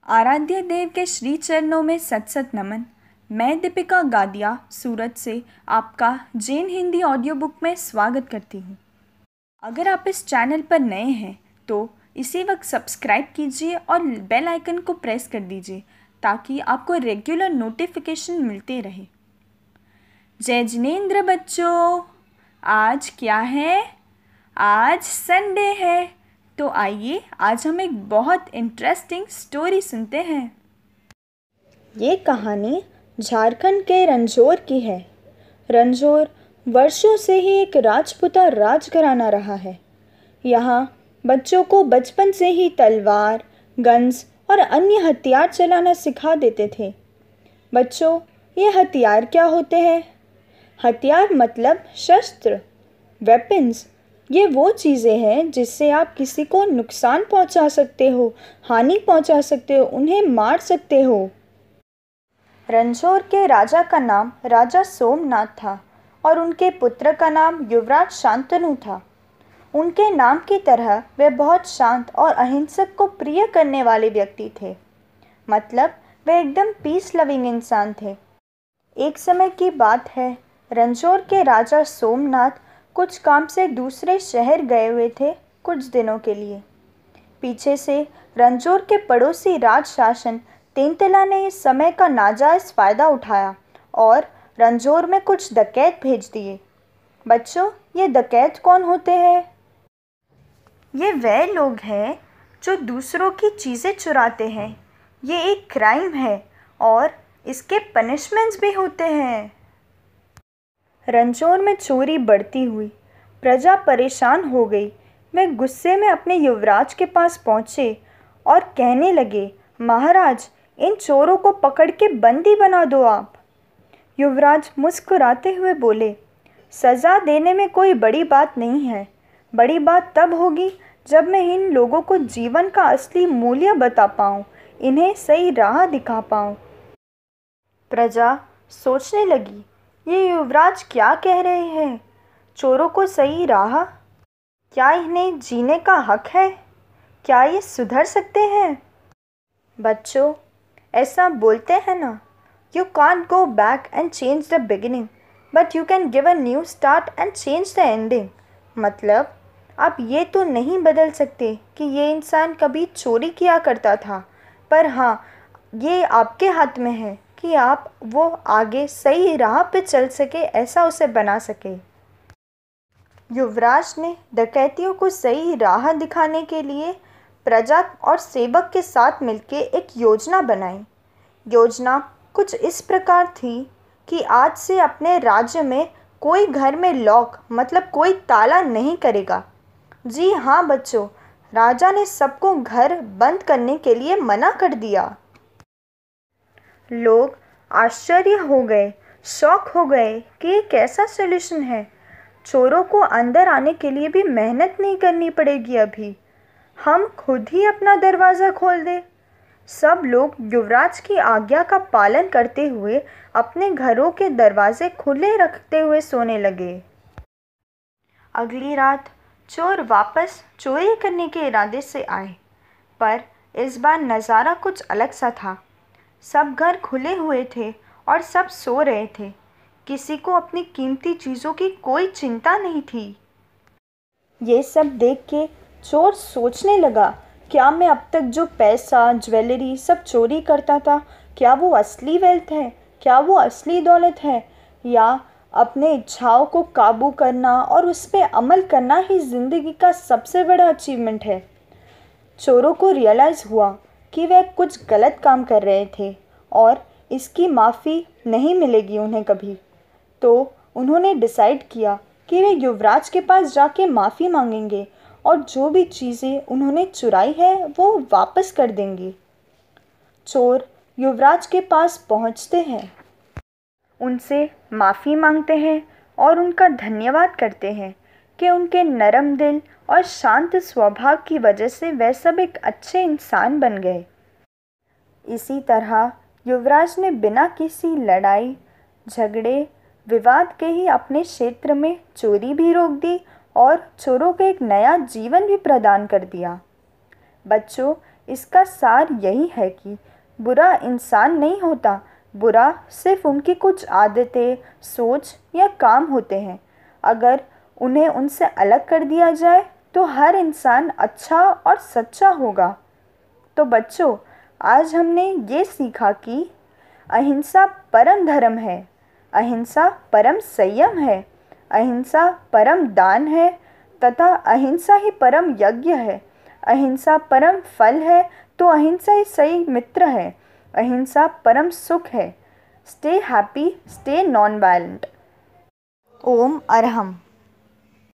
आराध्य देव के श्री चरणों में सत सत नमन। मैं दीपिका गादिया सूरत से आपका जैन हिंदी ऑडियो बुक में स्वागत करती हूँ। अगर आप इस चैनल पर नए हैं तो इसी वक्त सब्सक्राइब कीजिए और बेल आइकन को प्रेस कर दीजिए ताकि आपको रेगुलर नोटिफिकेशन मिलते रहे। जय जिनेंद्र बच्चों, आज क्या है? आज संडे है, तो आइए आज हम एक बहुत इंटरेस्टिंग स्टोरी सुनते हैं। ये कहानी झारखंड के रंजोर की है। रंजोर वर्षों से ही एक राजपूता राजघराना रहा है। यहाँ बच्चों को बचपन से ही तलवार, गन्स और अन्य हथियार चलाना सिखा देते थे। बच्चों, ये हथियार क्या होते हैं? हथियार मतलब शस्त्र, वेपन्स। ये वो चीज़ें हैं जिससे आप किसी को नुकसान पहुंचा सकते हो, हानि पहुंचा सकते हो, उन्हें मार सकते हो। रंजोर के राजा का नाम राजा सोमनाथ था और उनके पुत्र का नाम युवराज शांतनु था। उनके नाम की तरह वे बहुत शांत और अहिंसक को प्रिय करने वाले व्यक्ति थे। मतलब वे एकदम पीस लविंग इंसान थे। एक समय की बात है, रंजोर के राजा सोमनाथ कुछ काम से दूसरे शहर गए हुए थे कुछ दिनों के लिए। पीछे से रंजोर के पड़ोसी राजशासन तेंतला ने इस समय का नाजायज़ फ़ायदा उठाया और रंजोर में कुछ डकैत भेज दिए। बच्चों, ये डकैत कौन होते हैं? ये वह लोग हैं जो दूसरों की चीज़ें चुराते हैं। ये एक क्राइम है और इसके पनिशमेंट्स भी होते हैं। रंजोर में चोरी बढ़ती हुई, प्रजा परेशान हो गई। वे गुस्से में अपने युवराज के पास पहुँचे और कहने लगे, महाराज, इन चोरों को पकड़ के बंदी बना दो आप। युवराज मुस्कुराते हुए बोले, सज़ा देने में कोई बड़ी बात नहीं है। बड़ी बात तब होगी जब मैं इन लोगों को जीवन का असली मूल्य बता पाऊँ, इन्हें सही राह दिखा पाऊँ। प्रजा सोचने लगी, ये युवराज क्या कह रहे हैं? चोरों को सही राह? क्या इन्हें जीने का हक है? क्या ये सुधर सकते हैं? बच्चों, ऐसा बोलते हैं ना, you can't go back and change the beginning, but you can give a new start and change the ending. मतलब आप ये तो नहीं बदल सकते कि ये इंसान कभी चोरी किया करता था, पर हाँ, ये आपके हाथ में है कि आप वो आगे सही राह पे चल सके, ऐसा उसे बना सके। युवराज ने डकैतियों को सही राह दिखाने के लिए प्रजा और सेवक के साथ मिलकर एक योजना बनाई। योजना कुछ इस प्रकार थी कि आज से अपने राज्य में कोई घर में लॉक मतलब कोई ताला नहीं करेगा। जी हाँ बच्चों, राजा ने सबको घर बंद करने के लिए मना कर दिया। लोग आश्चर्य हो गए, शॉक हो गए कि ये कैसा सॉल्यूशन है। चोरों को अंदर आने के लिए भी मेहनत नहीं करनी पड़ेगी, अभी हम खुद ही अपना दरवाज़ा खोल दें। सब लोग युवराज की आज्ञा का पालन करते हुए अपने घरों के दरवाजे खुले रखते हुए सोने लगे। अगली रात चोर वापस चोरी करने के इरादे से आए, पर इस बार नज़ारा कुछ अलग सा था। सब घर खुले हुए थे और सब सो रहे थे। किसी को अपनी कीमती चीज़ों की कोई चिंता नहीं थी। ये सब देख के चोर सोचने लगा, क्या मैं अब तक जो पैसा, ज्वेलरी सब चोरी करता था, क्या वो असली वेल्थ है? क्या वो असली दौलत है? या अपने इच्छाओं को काबू करना और उस पर अमल करना ही ज़िंदगी का सबसे बड़ा अचीवमेंट है? चोरों को रियलाइज़ हुआ कि वह कुछ गलत काम कर रहे थे और इसकी माफ़ी नहीं मिलेगी उन्हें कभी। तो उन्होंने डिसाइड किया कि वे युवराज के पास जाके माफ़ी मांगेंगे और जो भी चीज़ें उन्होंने चुराई है वो वापस कर देंगे। चोर युवराज के पास पहुंचते हैं, उनसे माफ़ी मांगते हैं और उनका धन्यवाद करते हैं कि उनके नरम दिल और शांत स्वभाव की वजह से वह सब एक अच्छे इंसान बन गए। इसी तरह युवराज ने बिना किसी लड़ाई, झगड़े, विवाद के ही अपने क्षेत्र में चोरी भी रोक दी और चोरों को एक नया जीवन भी प्रदान कर दिया। बच्चों, इसका सार यही है कि बुरा इंसान नहीं होता, बुरा सिर्फ उनकी कुछ आदतें, सोच या काम होते हैं। अगर उन्हें उनसे अलग कर दिया जाए तो हर इंसान अच्छा और सच्चा होगा। तो बच्चों, आज हमने ये सीखा कि अहिंसा परम धर्म है, अहिंसा परम संयम है, अहिंसा परम दान है तथा अहिंसा ही परम यज्ञ है। अहिंसा परम फल है तो अहिंसा ही सही मित्र है। अहिंसा परम सुख है। Stay happy, stay non violent. ओम अरहम।